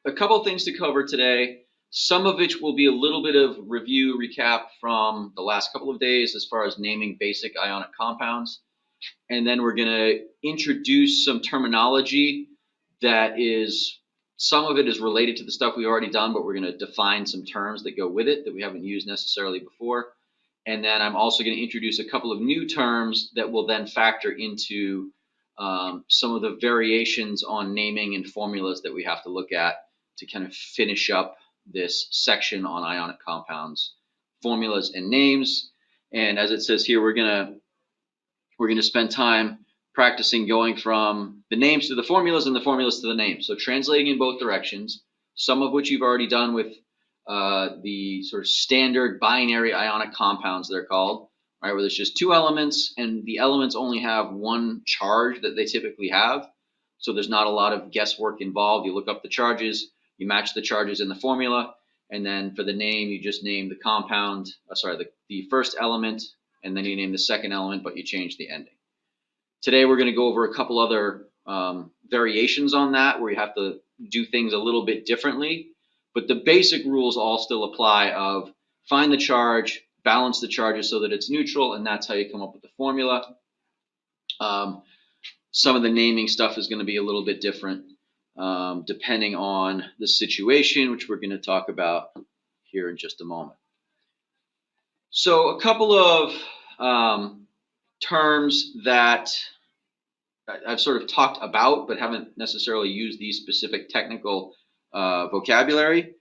a couple things to cover today. Some of which will be a little bit of review recap from the last couple of days as far as naming basic ionic compounds. And then we're going to introduce some terminology that is, some of it is related to the stuff we've already done, but we're going to define some terms that go with it that we haven't used necessarily before. And then I'm also going to introduce a couple of new terms that will then factor into some of the variations on naming and formulas that we have to look at to kind of finish up this section on ionic compounds, formulas and names. And as it says here, we're going to spend time practicing going from the names to the formulas and the formulas to the names. So translating in both directions, some of which you've already done with the sort of standard binary ionic compounds, they're called, right, where there's just two elements and the elements only have one charge that they typically have. So there's not a lot of guesswork involved. You look up the charges, you match the charges in the formula, and then for the name, you just name the compound, the first element, and then you name the second element, but you change the ending. Today, we're going to go over a couple other variations on that where you have to do things a little bit differently, but the basic rules all still apply of find the charge, balance the charges so that it's neutral, and that's how you come up with the formula. Some of the naming stuff is going to be a little bit different depending on the situation, which we're going to talk about here in just a moment. So a couple of terms that I've sort of talked about but haven't necessarily used these specific technical vocabulary.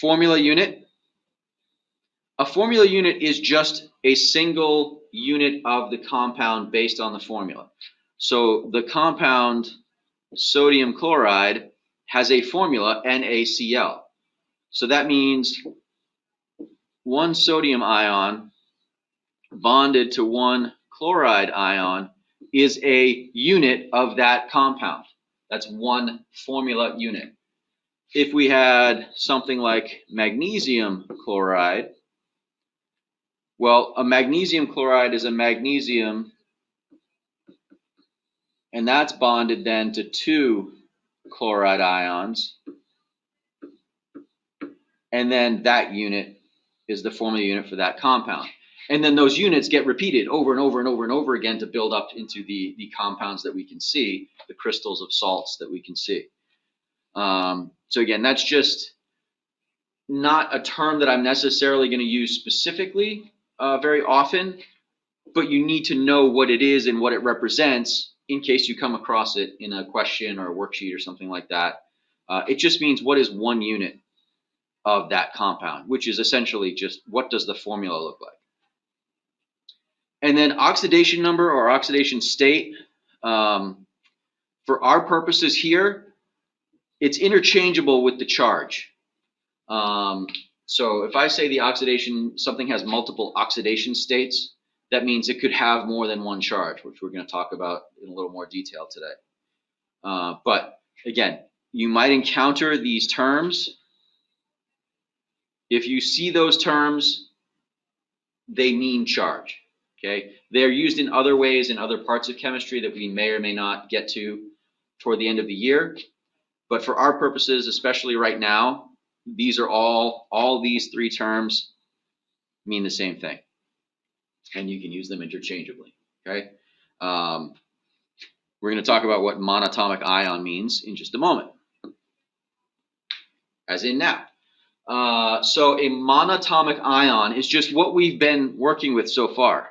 Formula unit. A formula unit is just a single unit of the compound based on the formula. So the compound sodium chloride has a formula, NaCl. So that means one sodium ion bonded to one chloride ion is a unit of that compound. That's one formula unit. If we had something like magnesium chloride, well, a magnesium chloride is a magnesium, and that's bonded then to two chloride ions, and then that unit is the formula unit for that compound. And then those units get repeated over and over and over and over again to build up into the compounds that we can see, the crystals of salts that we can see. So again, that's just not a term that I'm necessarily going to use specifically very often, but you need to know what it is and what it represents in case you come across it in a question or a worksheet or something like that. It just means what is one unit of that compound, which is essentially just what does the formula look like. And then oxidation number or oxidation state, for our purposes here, it's interchangeable with the charge. So if I say the oxidation, something has multiple oxidation states, that means it could have more than one charge, which we're going to talk about in a little more detail today. But again, you might encounter these terms. If you see those terms, they mean charge. Okay, they're used in other ways in other parts of chemistry that we may or may not get to toward the end of the year. But for our purposes, especially right now, these are all these three terms mean the same thing, and you can use them interchangeably. Okay, we're going to talk about what monatomic ion means in just a moment, as in now. So a monatomic ion is just what we've been working with so far.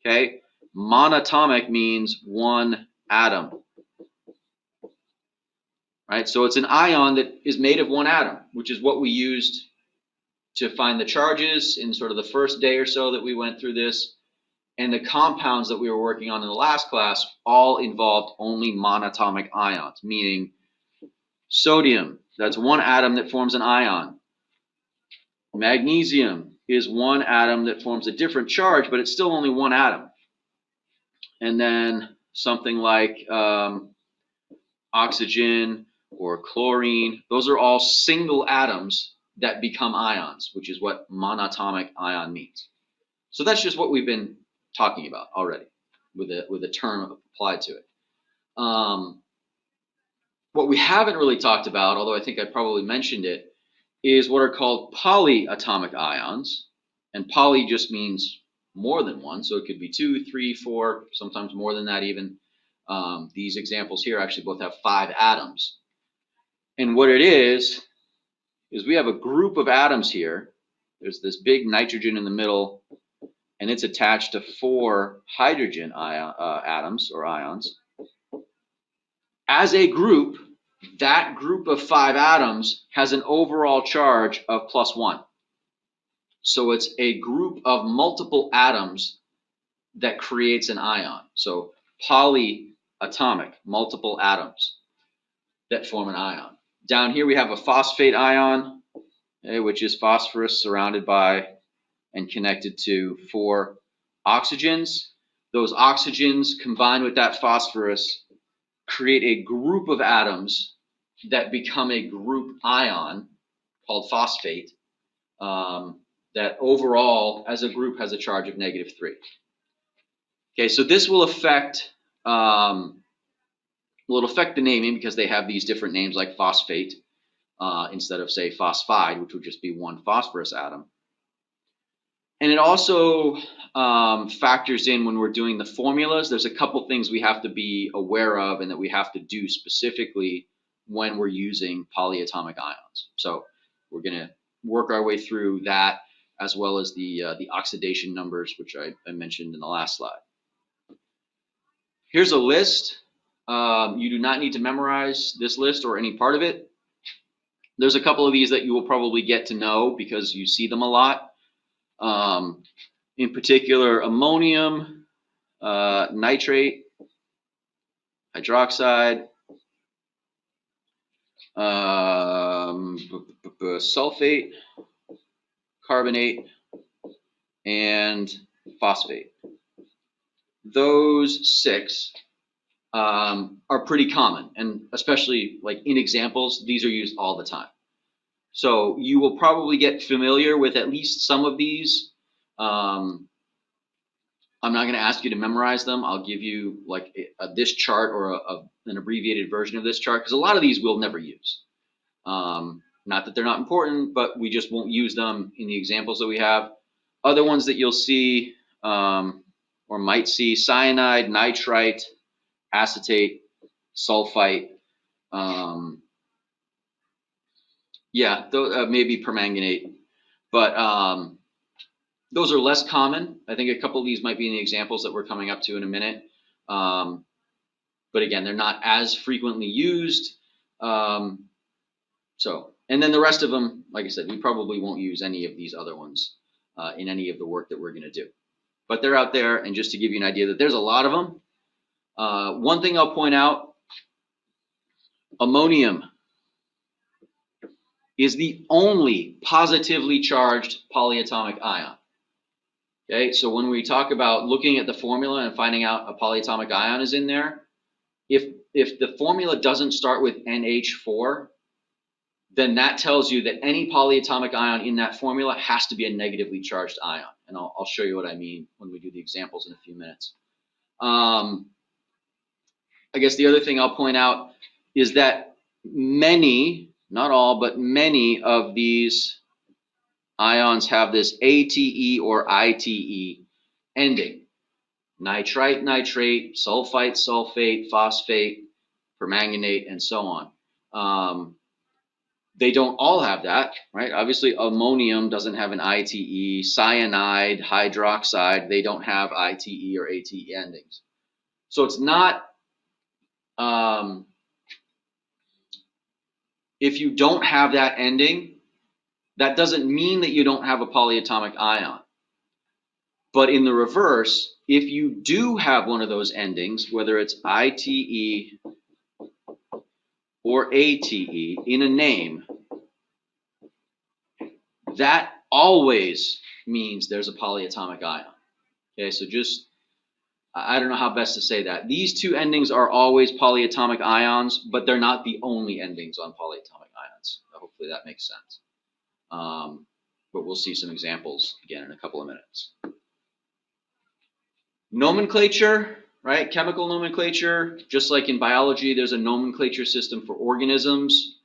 Okay, monatomic means one atom. Right, so it's an ion that is made of one atom, which is what we used to find the charges in sort of the first day or so that we went through this. And the compounds that we were working on in the last class all involved only monatomic ions, meaning sodium, that's one atom that forms an ion. Magnesium is one atom that forms a different charge, but it's still only one atom. And then something like oxygen or chlorine, those are all single atoms that become ions, which is what monatomic ion means. So that's just what we've been talking about already with a term applied to it. What we haven't really talked about, although I think I probably mentioned it, is what are called polyatomic ions. And poly just means more than one, so it could be 2, 3, 4, sometimes more than that even. These examples here actually both have 5 atoms. And what it is we have a group of atoms here. There's this big nitrogen in the middle, and it's attached to 4 hydrogen atoms or ions. As a group, that group of 5 atoms has an overall charge of +1. So it's a group of multiple atoms that creates an ion. So polyatomic, multiple atoms that form an ion. Down here we have a phosphate ion, which is phosphorus surrounded by and connected to 4 oxygens. Those oxygens combined with that phosphorus create a group of atoms that become a group ion called phosphate, that overall as a group has a charge of -3. Okay, so this will affect the naming because they have these different names like phosphate instead of, say, phosphide, which would just be 1 phosphorus atom. And it also factors in when we're doing the formulas. There's a couple things we have to be aware of and that we have to do specifically when we're using polyatomic ions. So we're going to work our way through that, as well as the oxidation numbers, which I mentioned in the last slide. Here's a list. You do not need to memorize this list or any part of it. There's a couple of these that you will probably get to know because you see them a lot. In particular, ammonium, nitrate, hydroxide, sulfate, carbonate, and phosphate. Those 6 are pretty common, and especially like in examples, these are used all the time. So you will probably get familiar with at least some of these. I'm not going to ask you to memorize them. I'll give you like this chart or an abbreviated version of this chart, because a lot of these we'll never use. Not that they're not important, but we just won't use them in the examples that we have. Other ones that you'll see or might see: cyanide, nitrite, acetate, sulfite. Maybe permanganate, but those are less common. I think a couple of these might be in the examples that we're coming up to in a minute. But again, they're not as frequently used. And then the rest of them, like I said, we probably won't use any of these other ones in any of the work that we're going to do. But they're out there, and just to give you an idea that there's a lot of them. One thing I'll point out, ammonium is the only positively charged polyatomic ion. Okay, so when we talk about looking at the formula and finding out a polyatomic ion is in there, if the formula doesn't start with NH4, then that tells you that any polyatomic ion in that formula has to be a negatively charged ion. And I'll show you what I mean when we do the examples in a few minutes. I guess the other thing I'll point out is that many, not all, but many of these ions have this ATE or ITE ending. Nitrite, nitrate, sulfite, sulfate, phosphate, permanganate, and so on. They don't all have that, right? Obviously, ammonium doesn't have an ITE. Cyanide, hydroxide, they don't have ITE or ATE endings. So it's not, if you don't have that ending, that doesn't mean that you don't have a polyatomic ion. But in the reverse, if you do have one of those endings, whether it's ITE or ATE in a name, that always means there's a polyatomic ion. Okay, so just, I don't know how best to say that. These 2 endings are always polyatomic ions, but they're not the only endings on polyatomic ions. Hopefully that makes sense. But we'll see some examples again in a couple of minutes. Nomenclature, right? Chemical nomenclature, just like in biology, there's a nomenclature system for organisms,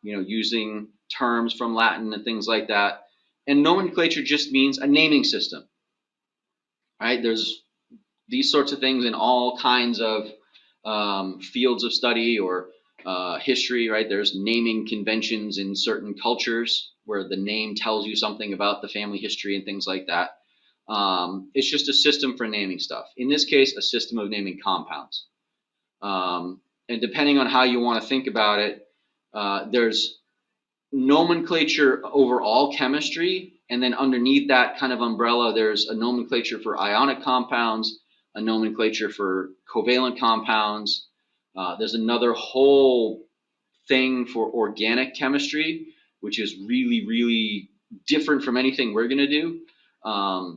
using terms from Latin and things like that. And nomenclature just means a naming system, right? There's these sorts of things in all kinds of fields of study or history, right? There's naming conventions in certain cultures where the name tells you something about the family history and things like that. It's just a system for naming stuff. In this case, a system of naming compounds. And depending on how you want to think about it, there's nomenclature over all chemistry, and then underneath that kind of umbrella, there's a nomenclature for ionic compounds, a nomenclature for covalent compounds. There's another whole thing for organic chemistry, which is really, really different from anything we're going to do. I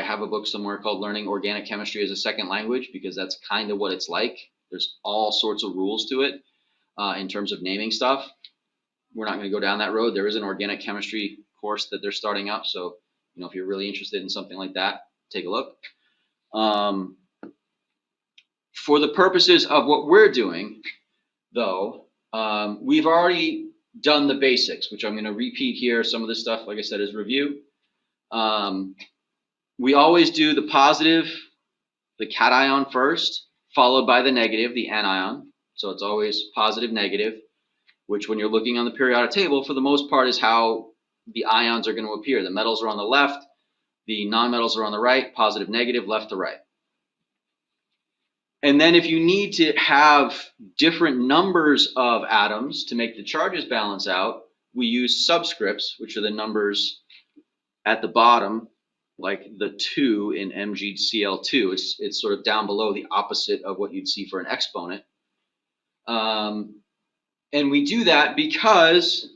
have a book somewhere called Learning Organic Chemistry as a Second Language, because that's kind of what it's like. There's all sorts of rules to it in terms of naming stuff. We're not going to go down that road. There is an organic chemistry course that they're starting up. So, if you're really interested in something like that, take a look. For the purposes of what we're doing, though, we've already done the basics, which I'm going to repeat here. Some of this stuff, like I said, is review. We always do the positive, the cation first, followed by the negative, the anion. So it's always positive, negative, which when you're looking on the periodic table, for the most part, is how the ions are going to appear. The metals are on the left, the nonmetals are on the right, positive, negative, left to right. And then if you need to have different numbers of atoms to make the charges balance out, we use subscripts, which are the numbers at the bottom, like the 2 in MgCl2. It's sort of down below, the opposite of what you'd see for an exponent. And we do that because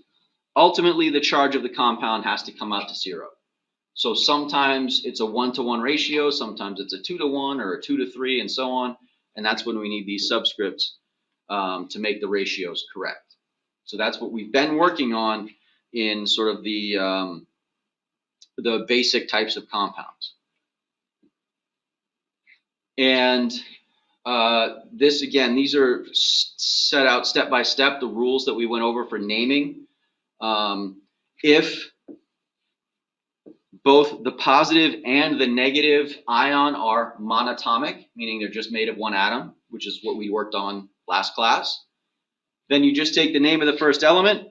ultimately the charge of the compound has to come out to 0. So sometimes it's a 1-to-1 ratio, sometimes it's a 2-to-1 or a 2-to-3 and so on. And that's when we need these subscripts to make the ratios correct. So that's what we've been working on in sort of the basic types of compounds. And this, again, these are set out step by step, the rules that we went over for naming. If both the positive and the negative ion are monatomic, meaning they're just made of one atom, which is what we worked on last class, then you just take the name of the first element,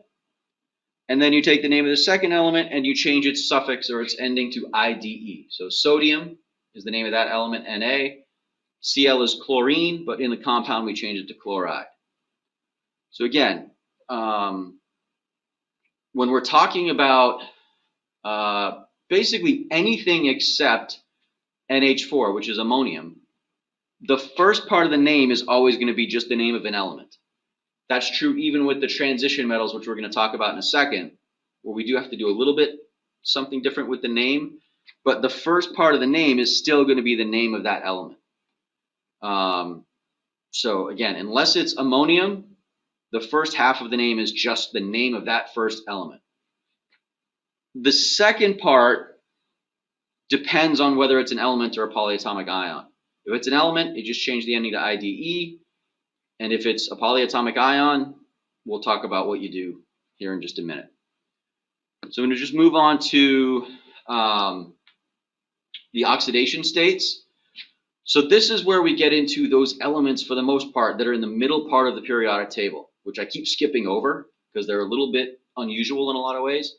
and then you take the name of the second element, and you change its suffix or its ending to IDE. So sodium is the name of that element, Na. Cl is chlorine, but in the compound we change it to chloride. So again, when we're talking about basically anything except NH4, which is ammonium, the first part of the name is always going to be just the name of an element. That's true even with the transition metals, which we're going to talk about in a second, where we do have to do a little bit something different with the name, but the first part of the name is still going to be the name of that element. So again, unless it's ammonium, the first half of the name is just the name of that first element. The second part depends on whether it's an element or a polyatomic ion. If it's an element, you just change the ending to IDE. And if it's a polyatomic ion, we'll talk about what you do here in just a minute. So I'm going to just move on to the oxidation states. So this is where we get into those elements, for the most part, that are in the middle part of the periodic table, which I keep skipping over because they're a little bit unusual in a lot of ways.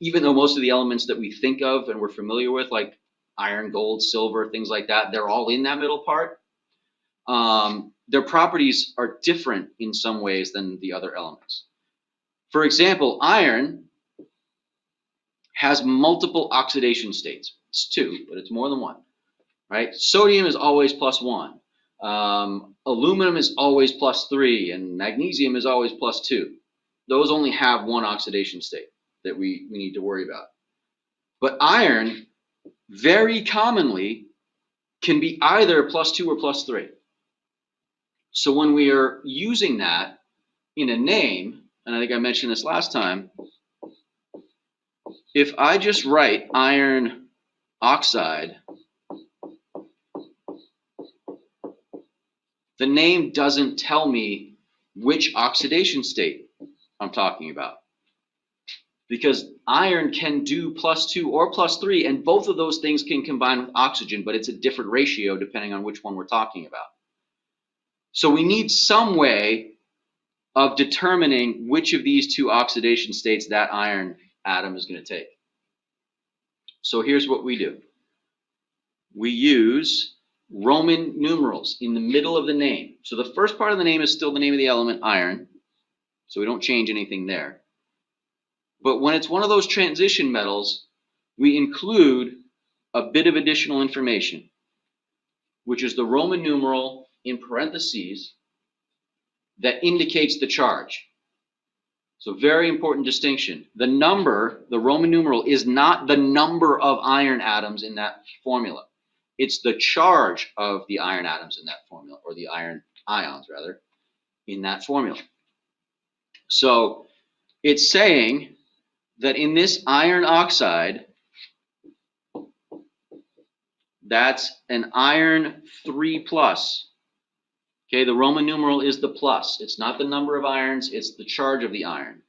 Even though most of the elements that we think of and we're familiar with, like iron, gold, silver, things like that, they're all in that middle part. Their properties are different in some ways than the other elements. For example, iron has multiple oxidation states. It's 2, but it's more than 1. Right? Sodium is always +1. Aluminum is always +3, and magnesium is always +2. Those only have one oxidation state that we need to worry about. But iron very commonly can be either +2 or +3. So when we are using that in a name, and I think I mentioned this last time, if I just write iron oxide the name doesn't tell me which oxidation state I'm talking about. Because iron can do +2 or +3, and both of those things can combine with oxygen, but it's a different ratio depending on which one we're talking about. So we need some way of determining which of these two oxidation states that iron atom is going to take. So here's what we do. We use Roman numerals in the middle of the name. So the first part of the name is still the name of the element, iron. So we don't change anything there. But when it's one of those transition metals, we include a bit of additional information, which is the Roman numeral in parentheses that indicates the charge. So very important distinction. The number, the Roman numeral, is not the number of iron atoms in that formula. It's the charge of the iron atoms in that formula, or the iron ions, rather, in that formula. So it's saying that in this iron oxide, that's an iron 3+. Okay, the Roman numeral is the plus. It's not the number of irons, it's the charge of the iron.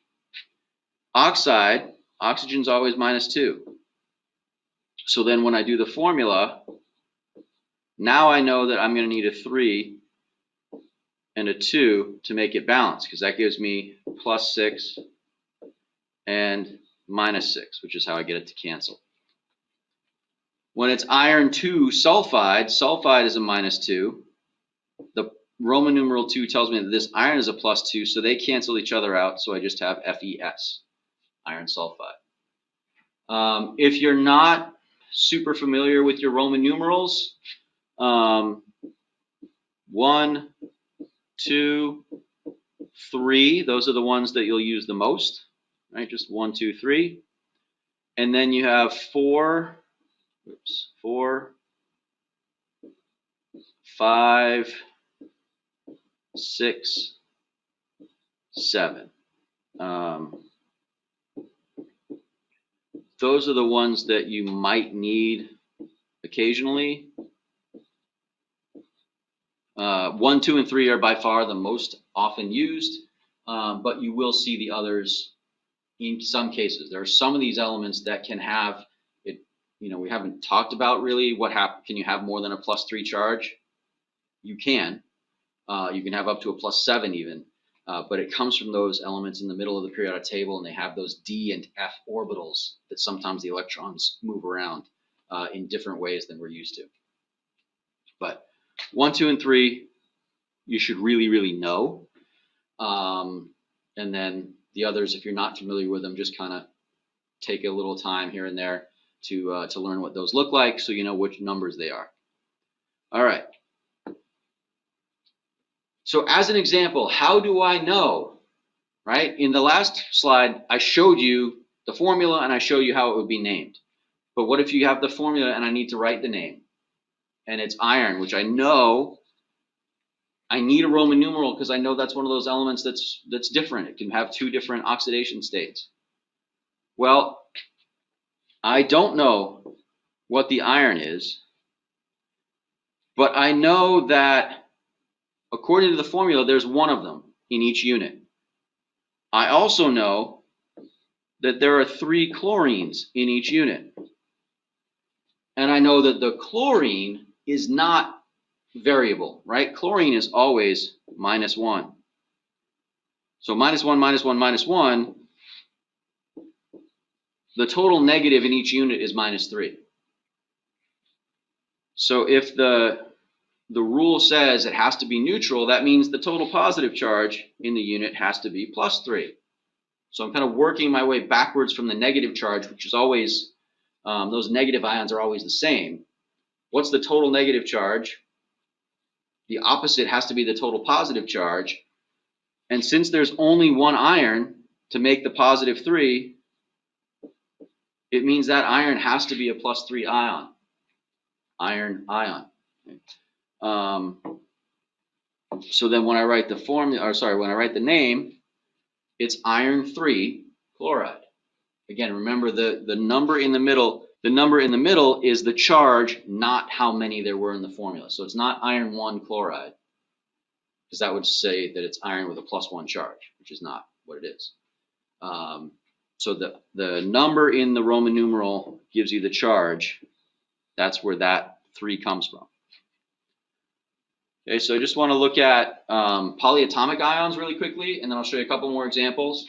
Oxide, oxygen's always -2. So then when I do the formula, now I know that I'm going to need a 3 and a 2 to make it balance, because that gives me +6 and -6, which is how I get it to cancel. When it's iron 2 sulfide, sulfide is a -2. The Roman numeral 2 tells me that this iron is a +2, so they cancel each other out, so I just have FeS, iron sulfide. If you're not super familiar with your Roman numerals, 1, 2, 3, those are the ones that you'll use the most, right? Just 1, 2, 3. And then you have 4, 5, 6, 7. Those are the ones that you might need occasionally. 1, 2, and 3 are by far the most often used, but you will see the others in some cases. There are some of these elements that can have it. We haven't talked about really what happens. Can you have more than a +3 charge? You can. You can have up to a +7 even, but it comes from those elements in the middle of the periodic table, and they have those D and F orbitals that sometimes the electrons move around in different ways than we're used to. But 1, 2, and 3, you should really, really know. And then the others, if you're not familiar with them, just kind of take a little time here and there to learn what those look like, so you know which numbers they are. All right. So as an example, how do I know, right? In the last slide, I showed you the formula and I showed you how it would be named. But what if you have the formula and I need to write the name? And it's iron, which I know I need a Roman numeral because I know that's one of those elements that's different. It can have 2 different oxidation states. Well, I don't know what the iron is, but I know that according to the formula, there's 1 of them in each unit. I also know that there are 3 chlorines in each unit. And I know that the chlorine is not variable, right? Chlorine is always -1. So -1, -1, -1, the total negative in each unit is -3. So if the rule says it has to be neutral, that means the total positive charge in the unit has to be +3. So I'm kind of working my way backwards from the negative charge, which is always, those negative ions are always the same. What's the total negative charge? The opposite has to be the total positive charge. And since there's only 1 iron to make the +3, it means that iron has to be a +3 ion. Iron ion. So then when I write the formula, or sorry, when I write the name, it's iron 3 chloride. Again, remember the number in the middle. The number in the middle is the charge, not how many there were in the formula. So it's not iron 1 chloride. because that would say that it's iron with a +1 charge, which is not what it is. So the number in the Roman numeral gives you the charge. That's where that 3 comes from. Okay, so I just want to look at polyatomic ions really quickly, and then I'll show you a couple more examples,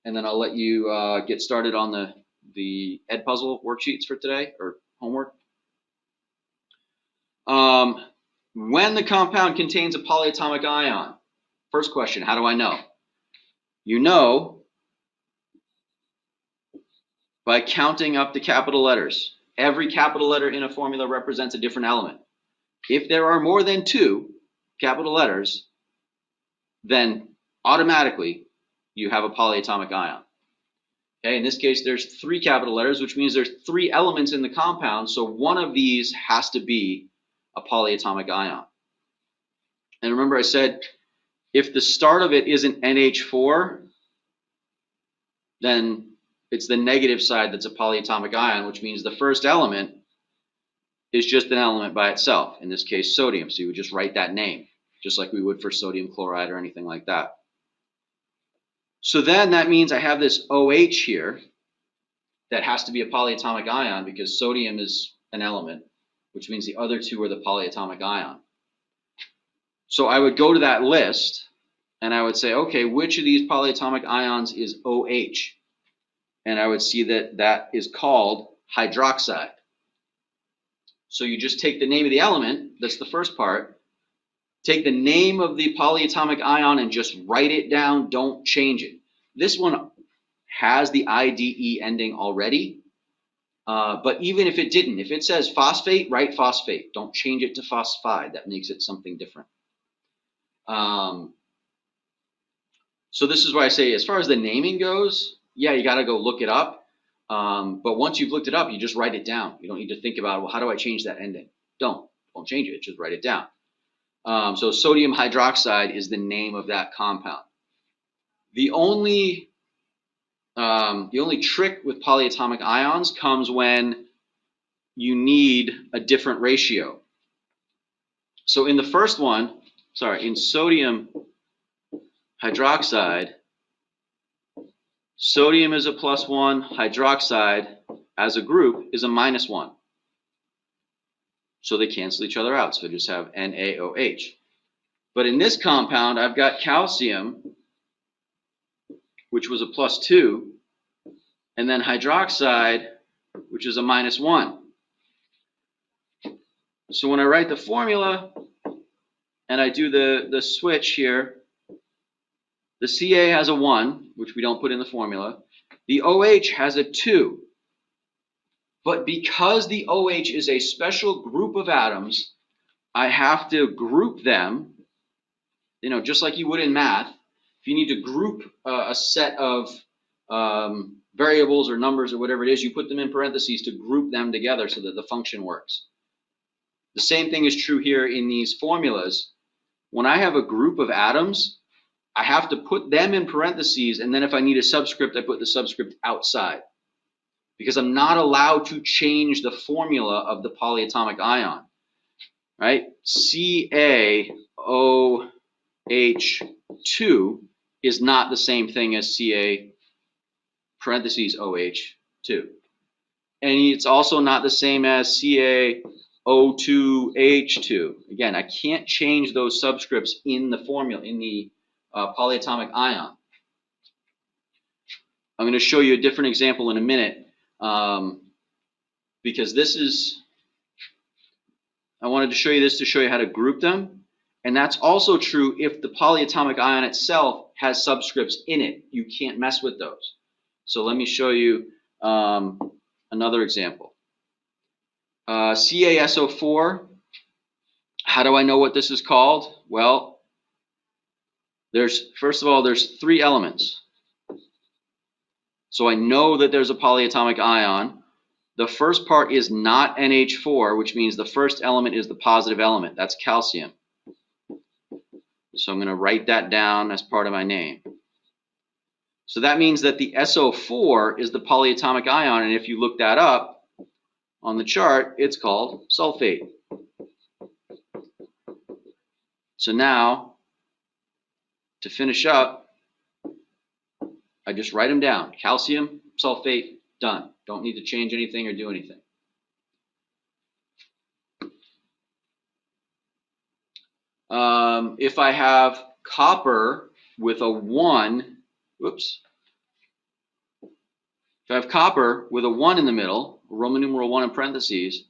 and then I'll let you get started on the Edpuzzle worksheets for today, or homework. When the compound contains a polyatomic ion, first question, how do I know? You know by counting up the capital letters. Every capital letter in a formula represents a different element. If there are more than 2 capital letters, then automatically you have a polyatomic ion. Okay, in this case, there's 3 capital letters, which means there's 3 elements in the compound, so one of these has to be a polyatomic ion. And remember I said, if the start of it isn't NH4, then it's the negative side that's a polyatomic ion, which means the first element is just an element by itself, in this case sodium, so you would just write that name, just like we would for sodium chloride or anything like that. So then that means I have this OH here that has to be a polyatomic ion because sodium is an element, which means the other 2 are the polyatomic ion. So I would go to that list and I would say, okay, which of these polyatomic ions is OH? And I would see that that is called hydroxide. So you just take the name of the element, that's the first part, take the name of the polyatomic ion and just write it down, don't change it. This one has the IDE ending already, but even if it didn't, if it says phosphate, write phosphate. Don't change it to phosphide. That makes it something different. So this is why I say, as far as the naming goes, yeah, you got to go look it up. But once you've looked it up, you just write it down. You don't need to think about, well, how do I change that ending? Don't change it. Just write it down. So sodium hydroxide is the name of that compound. The only trick with polyatomic ions comes when you need a different ratio. So in the first one, in sodium hydroxide, sodium is a +1, hydroxide as a group is a -1. So they cancel each other out. So I just have NaOH. But in this compound, I've got calcium, which was a +2, and then hydroxide, which is a -1. So when I write the formula and I do the switch here, the Ca has a 1, which we don't put in the formula. The OH has a 2. But because the OH is a special group of atoms, I have to group them, just like you would in math. If you need to group a set of variables or numbers or whatever it is, you put them in parentheses to group them together so that the function works. The same thing is true here in these formulas. When I have a group of atoms, I have to put them in parentheses, and then if I need a subscript, I put the subscript outside, because I'm not allowed to change the formula of the polyatomic ion, right? CaOH2 is not the same thing as Ca parentheses OH2. And it's also not the same as CaO2H2. Again, I can't change those subscripts in the formula, in the polyatomic ion. I'm going to show you a different example in a minute, because I wanted to show you this to show you how to group them. And that's also true if the polyatomic ion itself has subscripts in it. You can't mess with those. So let me show you another example. CaSO4, how do I know what this is called? Well, first of all, there's 3 elements. So I know that there's a polyatomic ion. The first part is not NH4, which means the first element is the positive element. That's calcium. So I'm going to write that down as part of my name. So that means that the SO4 is the polyatomic ion, and if you look that up on the chart, it's called sulfate. So now to finish up, I just write them down. Calcium sulfate, done. Don't need to change anything or do anything. If I have copper with a 1, whoops. If I have copper with a 1 in the middle, Roman numeral 1 in parentheses,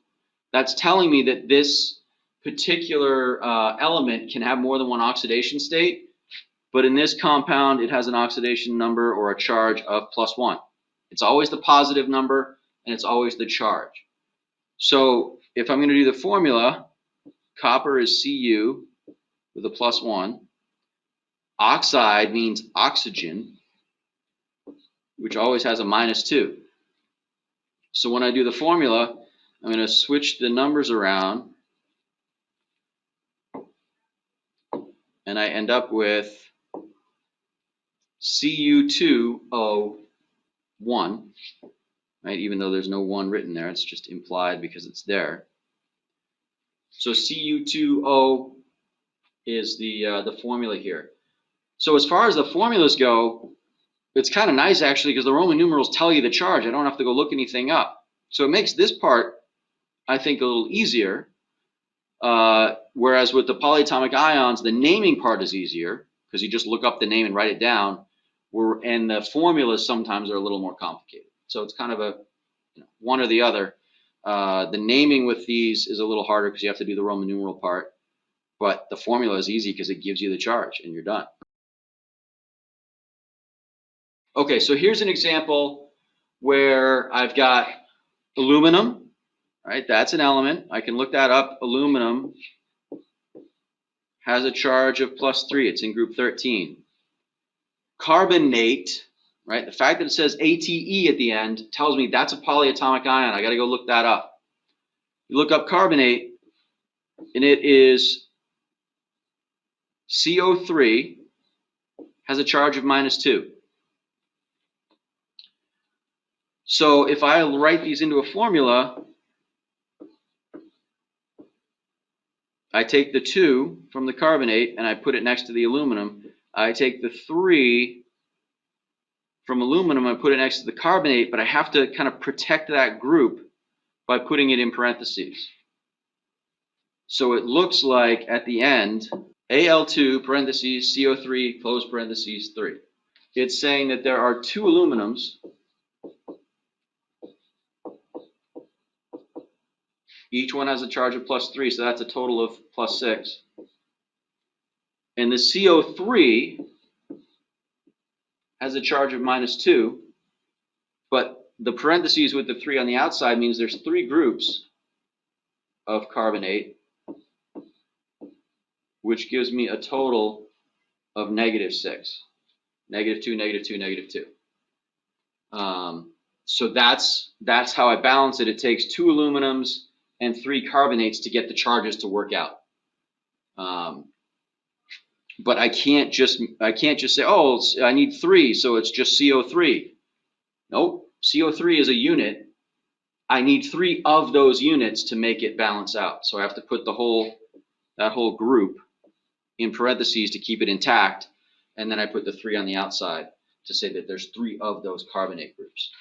that's telling me that this particular element can have more than one oxidation state, but in this compound, it has an oxidation number or a charge of +1. It's always the positive number, and it's always the charge. So if I'm going to do the formula, copper is Cu with a +1. Oxide means oxygen, which always has a -2. So when I do the formula, I'm going to switch the numbers around, and I end up with Cu2O1, right? Even though there's no 1 written there, it's just implied because it's there. So Cu2O is the formula here. So as far as the formulas go, it's kind of nice actually because the Roman numerals tell you the charge. I don't have to go look anything up. So it makes this part, I think, a little easier. Whereas with the polyatomic ions, the naming part is easier because you just look up the name and write it down. And the formulas sometimes are a little more complicated. So it's kind of a one or the other. The naming with these is a little harder because you have to do the Roman numeral part. But the formula is easy because it gives you the charge and you're done. Okay, so here's an example where I've got aluminum, right? That's an element. I can look that up. Aluminum has a charge of +3. It's in group 13. Carbonate, right? The fact that it says ATE at the end tells me that's a polyatomic ion. I got to go look that up. You look up carbonate, and it is CO3, has a charge of -2. So if I write these into a formula, I take the 2 from the carbonate and I put it next to the aluminum. I take the 3 from aluminum and put it next to the carbonate, but I have to kind of protect that group by putting it in parentheses. So it looks like at the end, Al2 parentheses CO3 close parentheses 3. It's saying that there are 2 aluminums. Each one has a charge of +3, so that's a total of +6. And the CO3 has a charge of -2, but the parentheses with the 3 on the outside means there's 3 groups of carbonate, which gives me a total of -6. -2, -2, -2. So that's how I balance it. It takes 2 aluminums and 3 carbonates to get the charges to work out. But I can't just say, oh, I need 3, so it's just CO3. Nope, CO3 is a unit. I need 3 of those units to make it balance out. So I have to put that whole group in parentheses to keep it intact, and then I put the 3 on the outside to say that there's 3 of those carbonate groups.